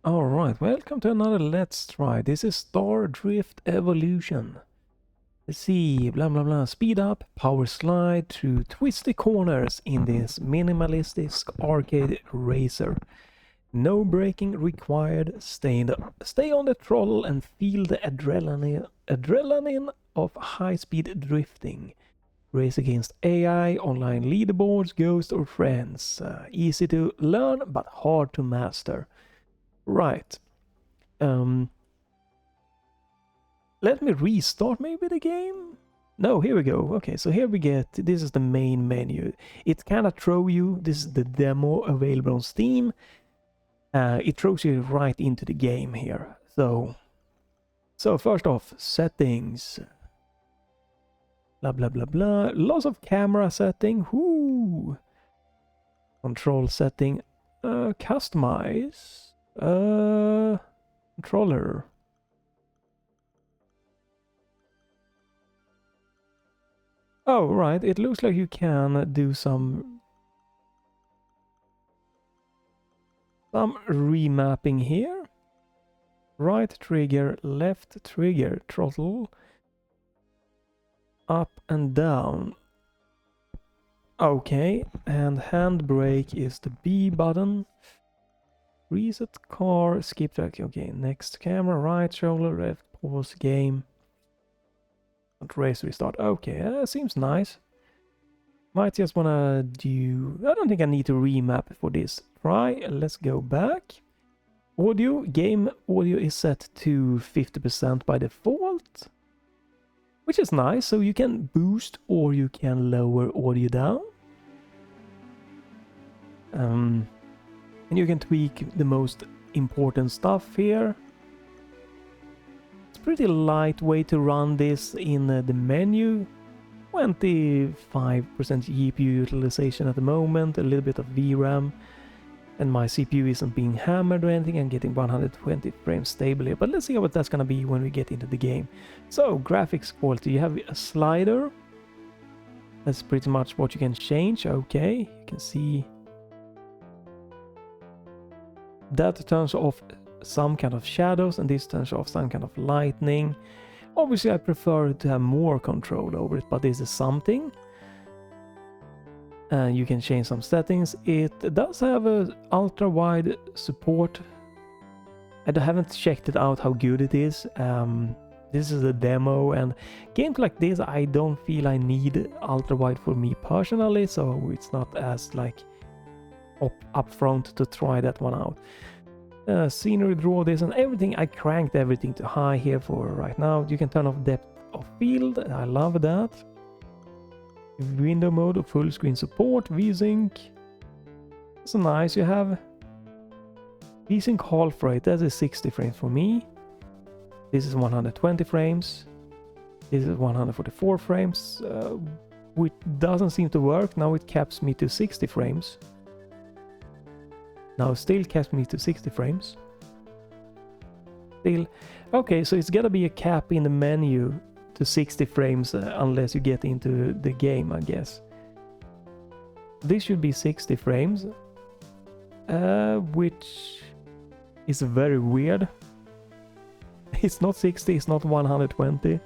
Alright, welcome to another Let's Try. This is Star Drift Evolution. Let's see, blah blah blah, speed up, power slide through twisty corners in this minimalistic arcade racer. No braking required, stay on the throttle and feel the adrenaline of high-speed drifting. Race against AI, online leaderboards, ghosts or friends. Easy to learn but hard to master. Right. Let me restart maybe the game? No, here we go. Okay, so here we get, this is the main menu. It kinda throw you, this is the demo available on Steam. It throws you right into the game here. So first off, settings. Blah blah blah blah. Lots of camera setting. Whoo! Control setting. Customize. Controller. Oh, right. It looks like you can do some remapping here. Right trigger, left trigger, throttle. Up and down. Okay, and handbrake is the B button. Reset car, skip track. Okay, next camera, right shoulder, left, pause game. And race restart. Okay, seems nice. Might just wanna do... I don't think I need to remap for this. Try, let's go back. Audio, game audio is set to 50% by default. Which is nice, so you can boost or you can lower audio down. And you can tweak the most important stuff here. It's pretty lightweight to run this in the menu. 25% GPU utilization at the moment, a little bit of VRAM. And my CPU isn't being hammered or anything. I'm getting 120 frames stable here. But let's see what that's gonna be when we get into the game. So, graphics quality. You have a slider. That's pretty much what you can change. Okay, you can see that turns off some kind of shadows and this turns off some kind of lightning. Obviously I prefer to have more control over it, but this is something. And you can change some settings. It does have a ultra wide support. I haven't checked it out how good it is. This is a demo, and games like this I don't feel I need ultra wide for me personally, so it's not as like up front to try that one out. Scenery draw, this and everything. I cranked everything to high here for right now. You can turn off depth of field. I love that. Window mode, full screen support, VSync. It's nice. You have VSync half rate. That is 60 frames for me. This is 120 frames. This is 144 frames, which doesn't seem to work. Now it caps me to 60 frames. Now still caps me to 60 frames. Still. Okay, so it's gotta be a cap in the menu to 60 frames unless you get into the game, I guess. This should be 60 frames. Which is very weird. It's not 60, it's not 120.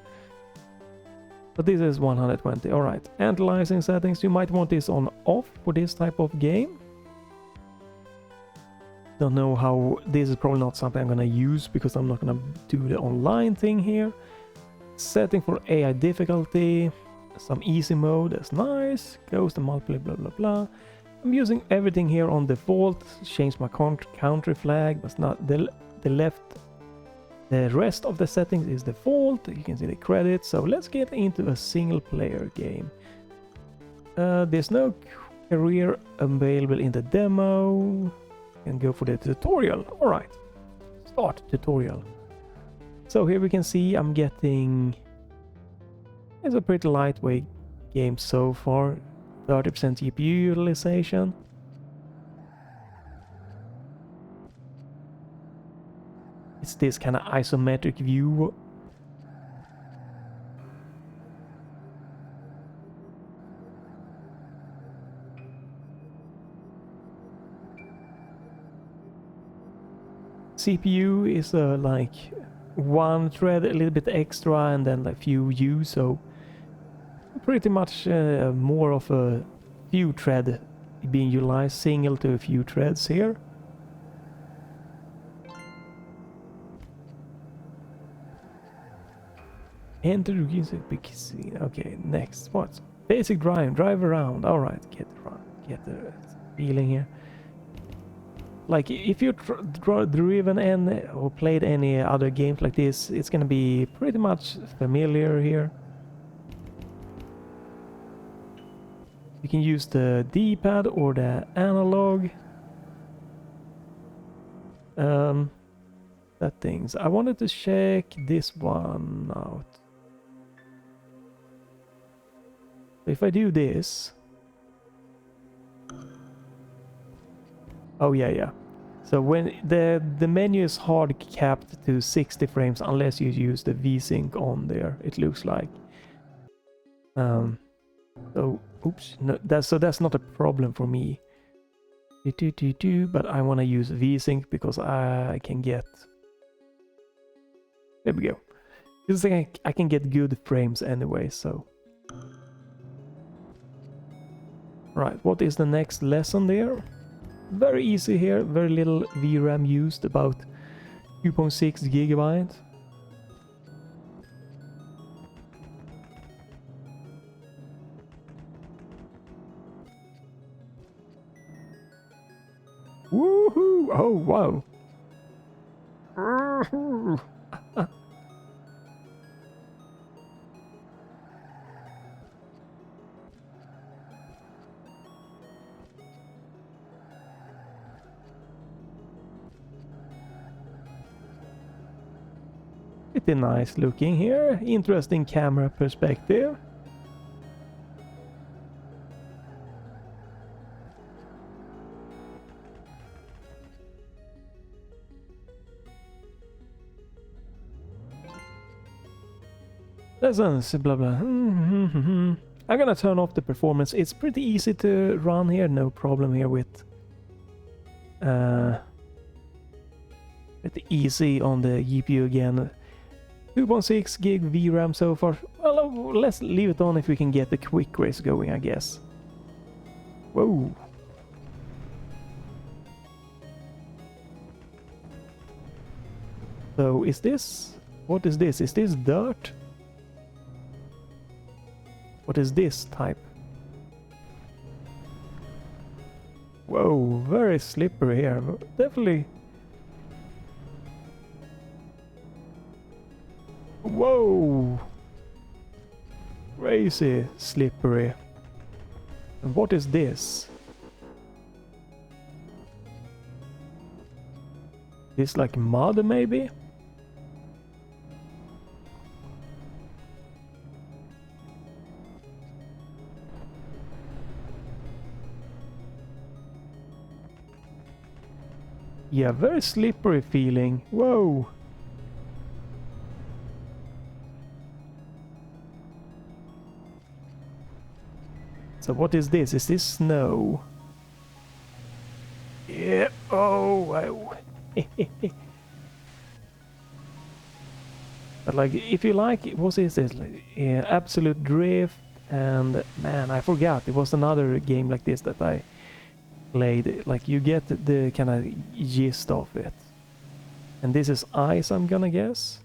But this is 120, alright. Analyzing settings, you might want this on off for this type of game. Don't know how, this is probably not something I'm gonna use because I'm not gonna do the online thing here. Setting for AI difficulty, some easy mode, that's nice. Ghost and multiplayer, blah blah blah. I'm using everything here on default. Change my country flag, but not the left. The rest of the settings is default. You can see the credits. So let's get into a single player game. There's no career available in the demo. And go for the tutorial. Alright, start tutorial. So here we can see I'm getting, it's a pretty lightweight game so far. 30% GPU utilization. It's this kind of isometric view. CPU is like one thread, a little bit extra, and then a few U, so pretty much more of a few thread being utilized, single to a few threads here. Enter PC. Okay, next. What? Basic drive around. All right, get the feeling here. Like if you driven any or played any other games like this, it's gonna be pretty much familiar here. You can use the D-pad or the analog. That things. I wanted to check this one out. If I do this, oh yeah. So when the menu is hard capped to 60 frames unless you use the VSync on there, it looks like. So oops, no, that's not a problem for me. But I want to use VSync because I can get. There we go. Because I can get good frames anyway. So. Right, what is the next lesson there? Very easy here, very little VRAM used, about 2.6 gigabyte. Woohoo! Oh, wow. Pretty nice looking here. Interesting camera perspective. Lessons, blah blah. I'm gonna turn off the performance. It's pretty easy to run here, no problem here with easy on the GPU again. 2.6 gig VRAM so far. Well, let's leave it on if we can get the quick race going, I guess. Whoa. So is this... what is this? Is this dirt? What is this type? Whoa, very slippery here. Definitely. Whoa! Crazy slippery. And what is this? This like mud maybe? Yeah, very slippery feeling. Whoa! So what is this? Is this snow? Yeah. Oh, wow. But like, if you like, what is this? Like, Absolute Drift, and man, I forgot. It was another game like this that I played. Like, you get the kind of gist of it. And this is ice, I'm gonna guess.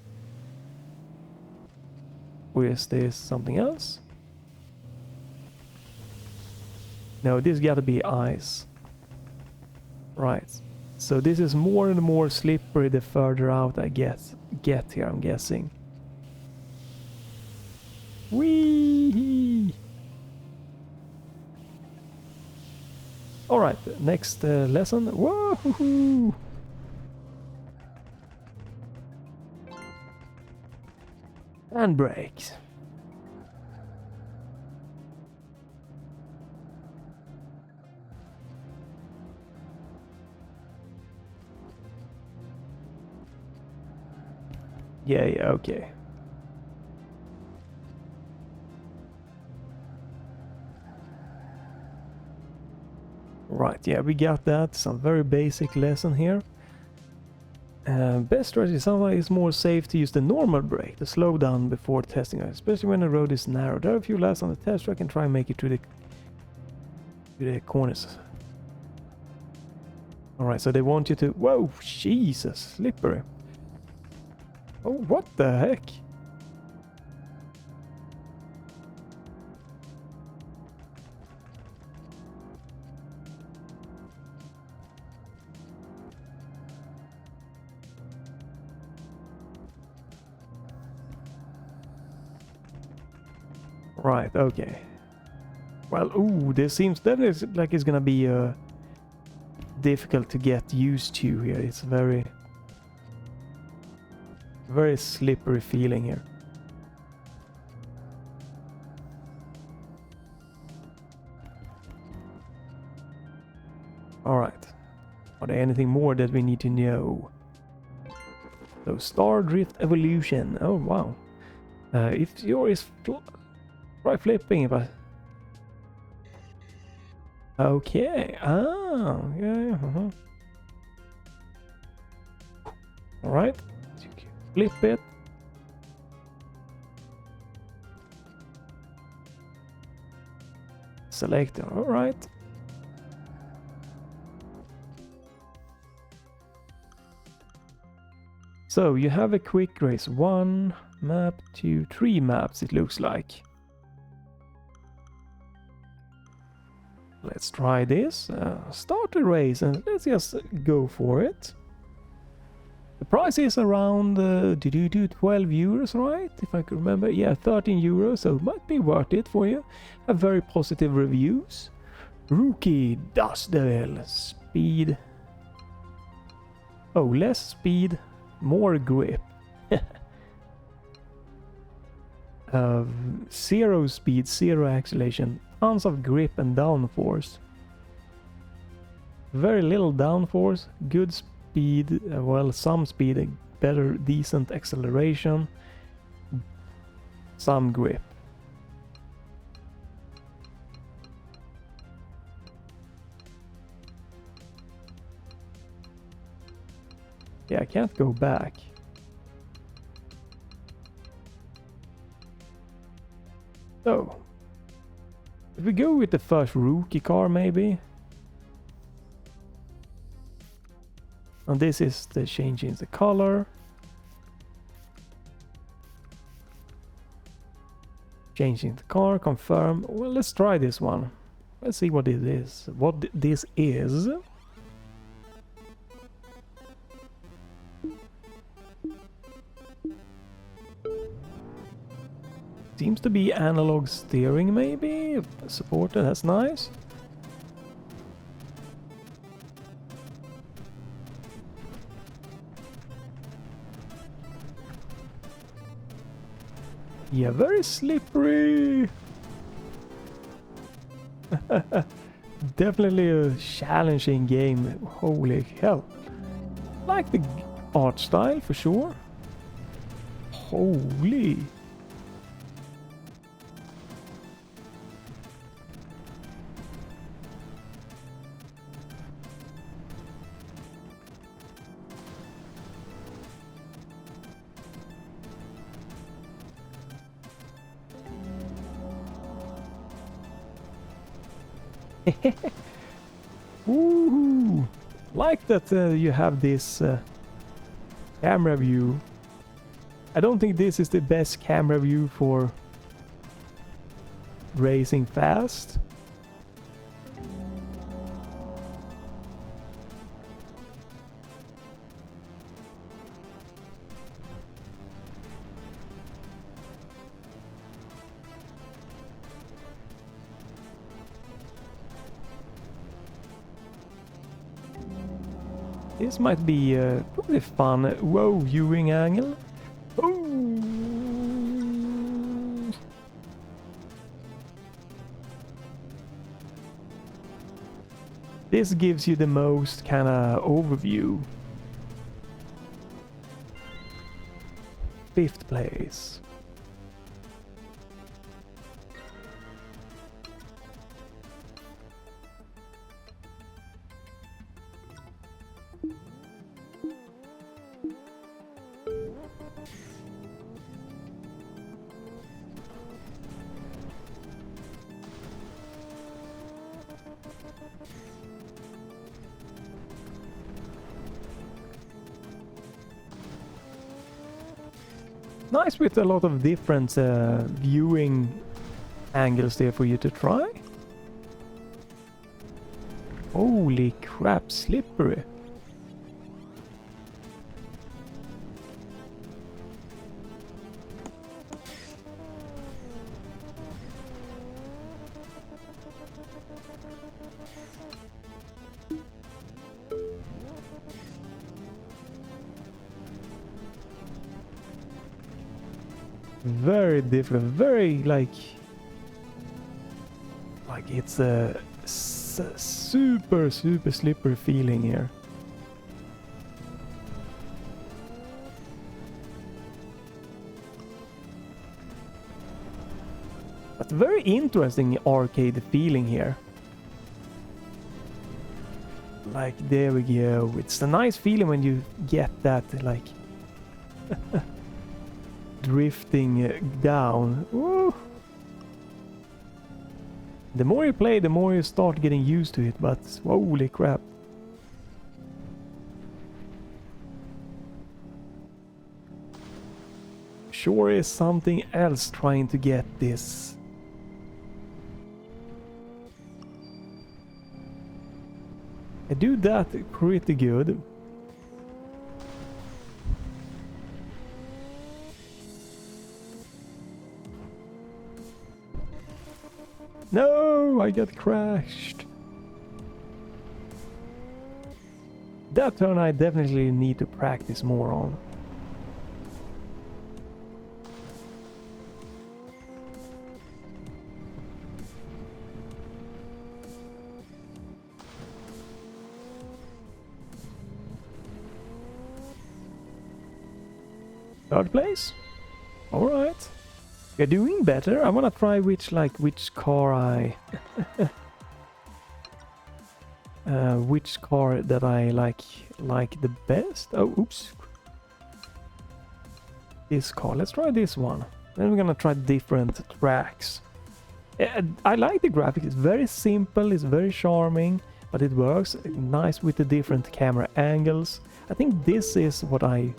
Or is this something else? No, this gotta be ice. Right. So this is more and more slippery the further out I get here, I'm guessing. Whee! Alright, next lesson. Whoa! And brakes. Yeah, okay. Right, yeah, we got that. Some very basic lesson here. Best strategy sometimes is more safe to use the normal brake to slow down before testing, especially when the road is narrow. There are a few laps on the test track and try and make it to the corners. Alright, so they want you to... Whoa, Jesus, slippery. Oh, what the heck? Right, okay. Well, ooh, this seems definitely like it's gonna be difficult to get used to here. It's very slippery feeling here. Alright. Are there anything more that we need to know? So, Star Drift Evolution. Oh, wow. If yours is... Try flipping if I... Okay. Ah, yeah. Alright. Flip it. Select. Alright. So you have a quick race. 1 map, 2, 3 maps it looks like. Let's try this. Start the race and let's just go for it. The price is around 12 euros, right? If I can remember. Yeah, 13 euros, so it might be worth it for you. Have very positive reviews. Rookie Dust Devil. Speed. Oh, less speed, more grip. 0 speed, 0 acceleration. Tons of grip and downforce. Very little downforce, good speed, well, some speed, better, decent acceleration, some grip. Yeah, I can't go back. So, if we go with the first rookie car, maybe. And this is the changing the color. Changing the car, confirm. Well, let's try this one. Let's see what it is. What this is. Seems to be analog steering, maybe supported. That's nice. Yeah, very slippery. Definitely a challenging game. Holy hell! Like the art style for sure. Holy. Woohoo! Like that you have this camera view. I don't think this is the best camera view for racing fast. This might be a pretty fun viewing angle. Ooh. This gives you the most kind of overview. 5th place. Nice with a lot of different viewing angles there for you to try. Holy crap, slippery. Very different, very like it's a super slippery feeling here. But very interesting arcade feeling here. Like, there we go. It's a nice feeling when you get that, like, drifting down. Woo! The more you play, the more you start getting used to it, but holy crap. Sure is something else trying to get this. I do that pretty good. No, I got crashed. That turn I definitely need to practice more on. Third place? Alright. We're doing better. I wanna try which car I which car that I like the best. Oh, oops. This car. Let's try this one. Then we're gonna try different tracks. I like the graphics. It's very simple, it's very charming, but it works nice with the different camera angles. I think this is what I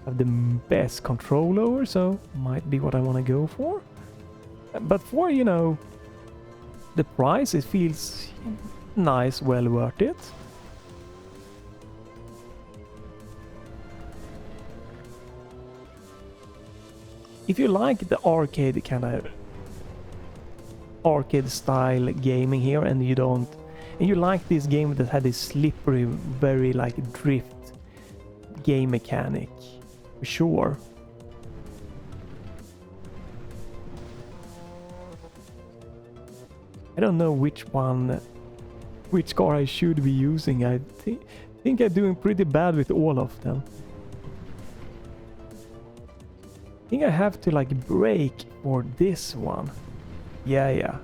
have the best control over, so might be what I want to go for. But for, you know, the price, it feels nice, well worth it. If you like the arcade kind of arcade style gaming here, and you like this game that had this slippery, very like drift game mechanic, for sure. I don't know which car I should be using. I think I'm doing pretty bad with all of them. I think I have to like brake for this one. Yeah.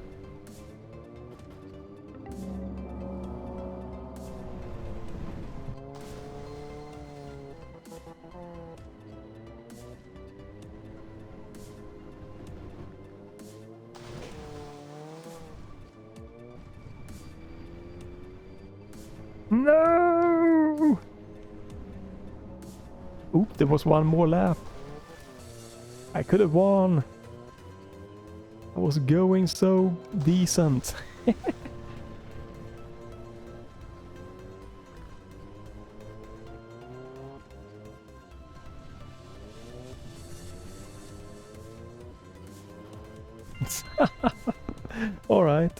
No! Oop, there was one more lap. I could have won. I was going so decent. All right.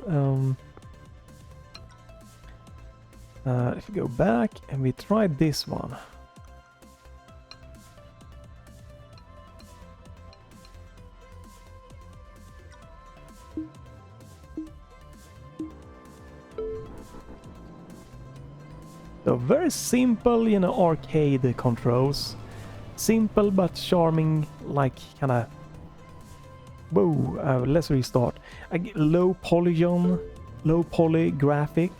If we go back and we try this one. So very simple, you know, arcade controls. Simple but charming, like kind of. Whoa, let's restart. Low polygon, low poly graphic.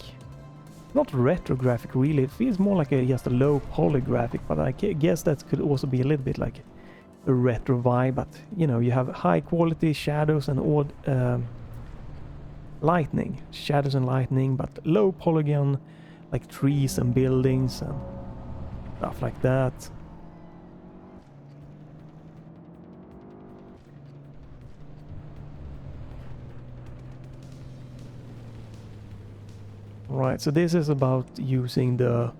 Not retro graphic really, it feels more like just a low poly graphic, but I guess that could also be a little bit like a retro vibe, but you know, you have high quality shadows and odd lightning, shadows and lightning, but low polygon, like trees and buildings and stuff like that. Right, so this is about using the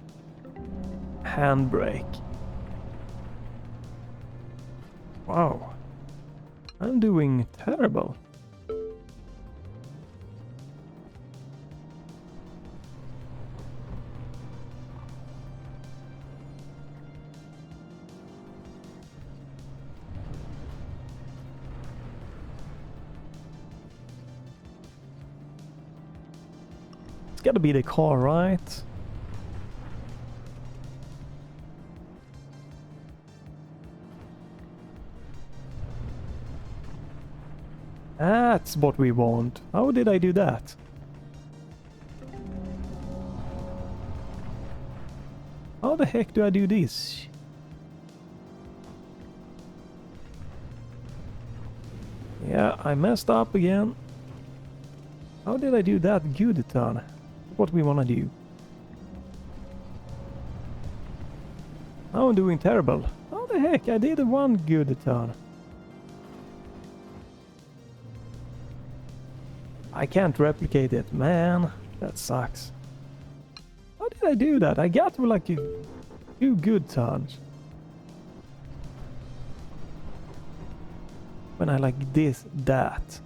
handbrake. Wow. I'm doing terrible. It's gotta be the car, right? That's what we want. How did I do that? How the heck do I do this? Yeah, I messed up again. How did I do that good turn? What we wanna do? Now I'm doing terrible. How the heck? I did one good turn. I can't replicate it, man. That sucks. How did I do that? I got to like 2 good turns. When I like this, that.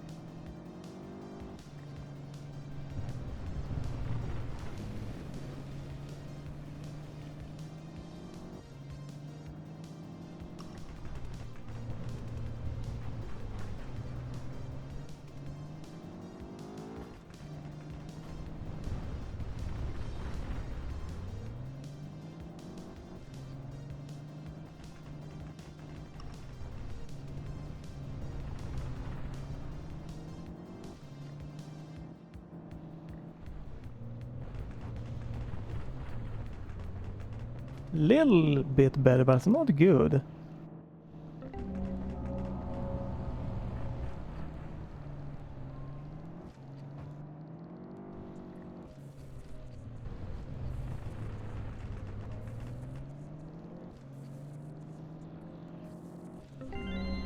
Little bit better, but it's not good.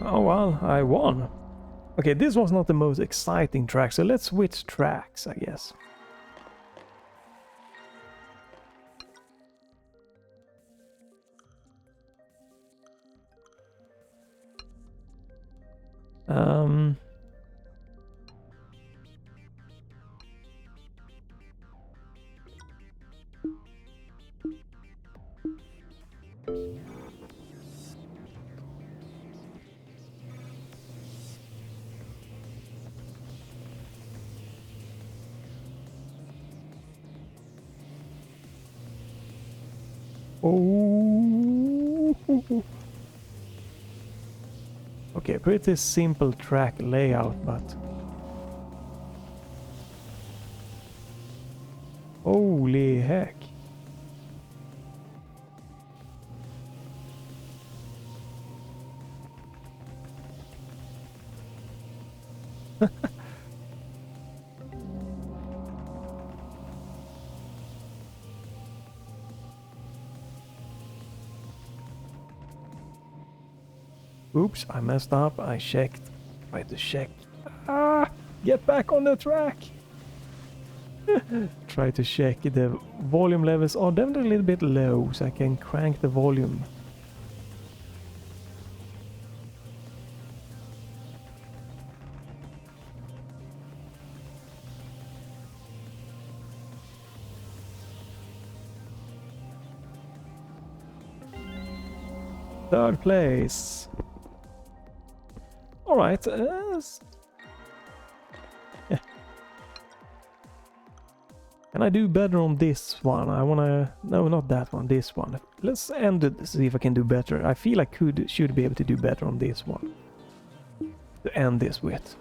Oh well, I won. Okay, this was not the most exciting track, so let's switch tracks, I guess. Um... Oh. Okay, pretty simple track layout, but holy heck. Oops, I messed up. I checked. Tried to check. Ah! Get back on the track! Try to check. The volume levels are definitely a little bit low, so I can crank the volume. Third place. Alright, can I do better on this one? I wanna... No, not that one, this one. Let's end it, see if I can do better. I feel I should be able to do better on this one. To end this with.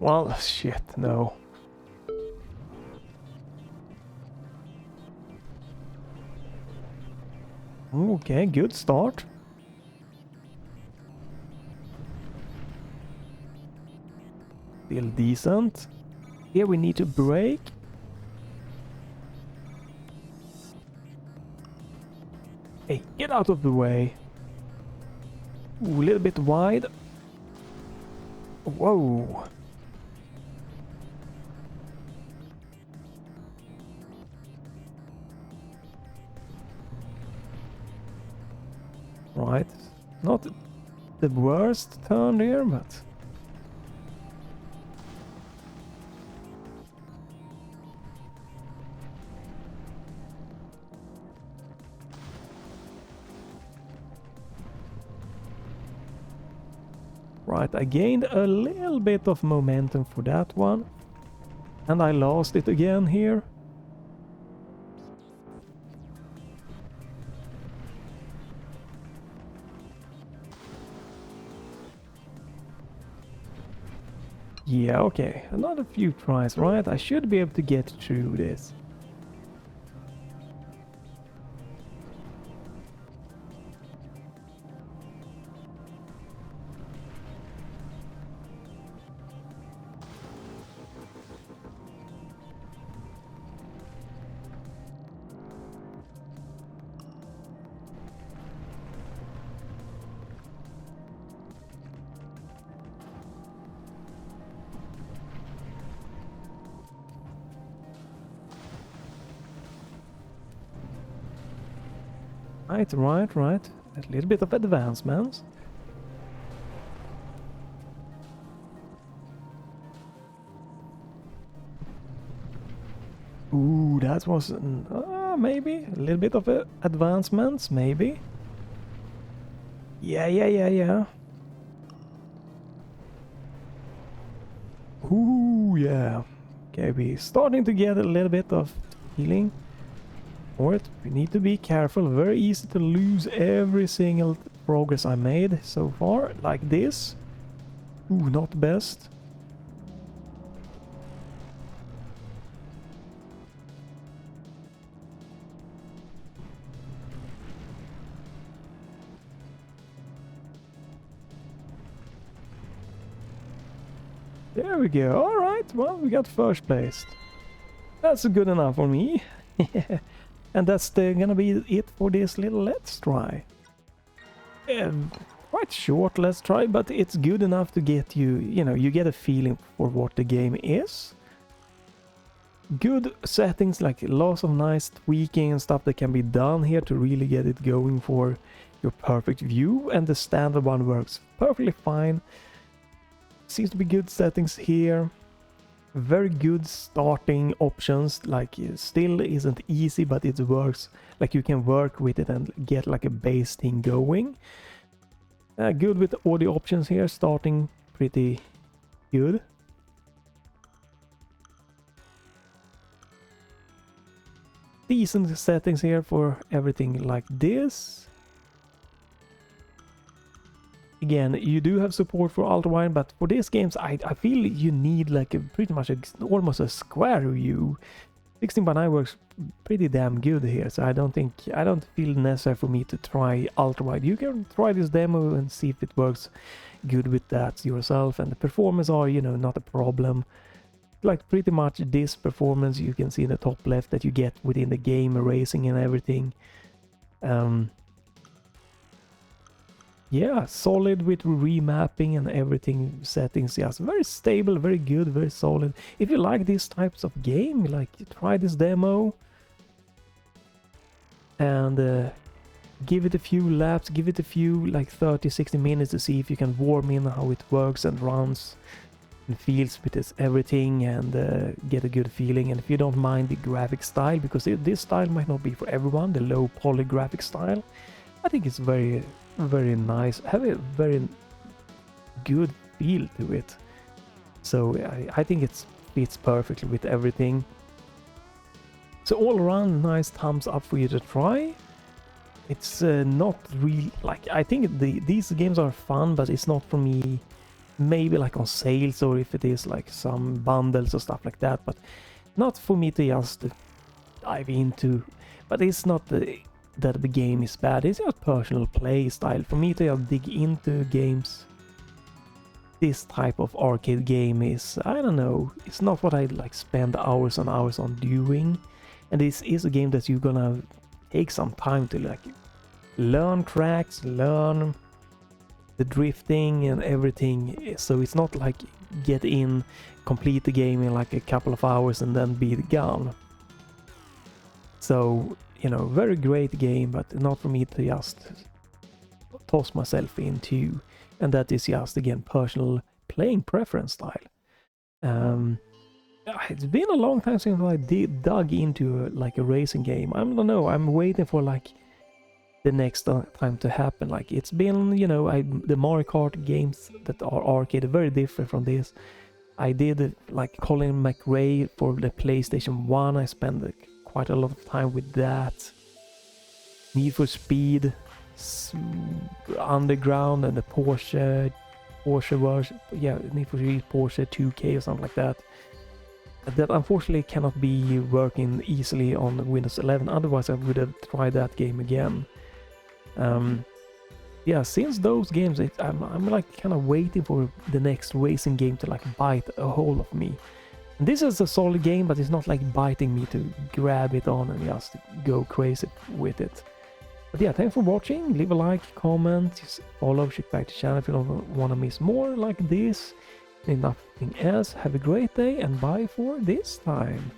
Well, shit, no. Okay, good start. Still decent. Here we need to brake. Hey, get out of the way. Ooh, a little bit wide. Whoa. Right. Not the worst turn here, but... Right, I gained a little bit of momentum for that one. And I lost it again here. Yeah, okay. Another few tries, right? I should be able to get through this. Right. A little bit of advancements. Ooh, that was maybe a little bit of advancements, maybe. Yeah. Ooh, yeah. Okay, we're starting to get a little bit of healing. We need to be careful. Very easy to lose every single progress I made so far, like this. Ooh, not best. There we go. Alright, well, we got first place. That's good enough for me. And that's gonna be it for this little let's try. Quite short let's try, but it's good enough to get you know, you get a feeling for what the game is. Good settings, like lots of nice tweaking and stuff that can be done here to really get it going for your perfect view, and the standard one works perfectly fine. Seems to be good settings here. Very good starting options, like still isn't easy, but it works, like you can work with it and get like a base thing going. Good with all the options here, starting pretty good. Decent settings here for everything like this. Again, you do have support for ultra-wide, but for these games I feel you need like a pretty much almost a square view. 16:9 works pretty damn good here, so I don't feel necessary for me to try ultra-wide. You can try this demo and see if it works good with that yourself, and the performance are, you know, not a problem. Like pretty much this performance you can see in the top left that you get within the game, racing and everything. Yeah, solid with remapping and everything settings. Yes, very stable, very good, very solid. If you like these types of game, like try this demo and give it a few laps, give it a few like 30-60 minutes to see if you can warm in how it works and runs and feels with this everything, and get a good feeling. And if you don't mind the graphic style, because this style might not be for everyone, the low poly graphic style, I think it's very nice, have a very good feel to it. So I think it fits perfectly with everything. So all around, nice thumbs up for you to try. It's not really like, I think these games are fun, but it's not for me. Maybe like on sales, or if it is like some bundles or stuff like that, but not for me to just dive into. But it's not that the game is bad, it's just personal play style for me to just dig into games. This type of arcade game is, I don't know, it's not what I like spend hours and hours on doing, and this is a game that you're gonna take some time to like learn tracks, learn the drifting and everything. So it's not like get in, complete the game in like a couple of hours and then be gone. So, you know, very great game, but not for me to just toss myself into. And that is just, again, personal playing preference style. It's been a long time since I dug into like a racing game. I don't know, I'm waiting for like the next time to happen. Like it's been, you know, the Mario Kart games that are arcade are very different from this. I did like Colin McRae for the PlayStation 1. I spent quite a lot of time with that. Need for Speed, Underground, and the Porsche version. Yeah, Need for Speed Porsche 2K or something like that. That unfortunately cannot be working easily on Windows 11. Otherwise, I would have tried that game again. Yeah, since those games, I'm like kind of waiting for the next racing game to like bite a hold of me. And this is a solid game, but it's not like biting me to grab it on and just go crazy with it. But yeah, thanks for watching. Leave a like, comment, just follow, check back the channel if you don't want to miss more like this. And nothing else, have a great day and bye for this time.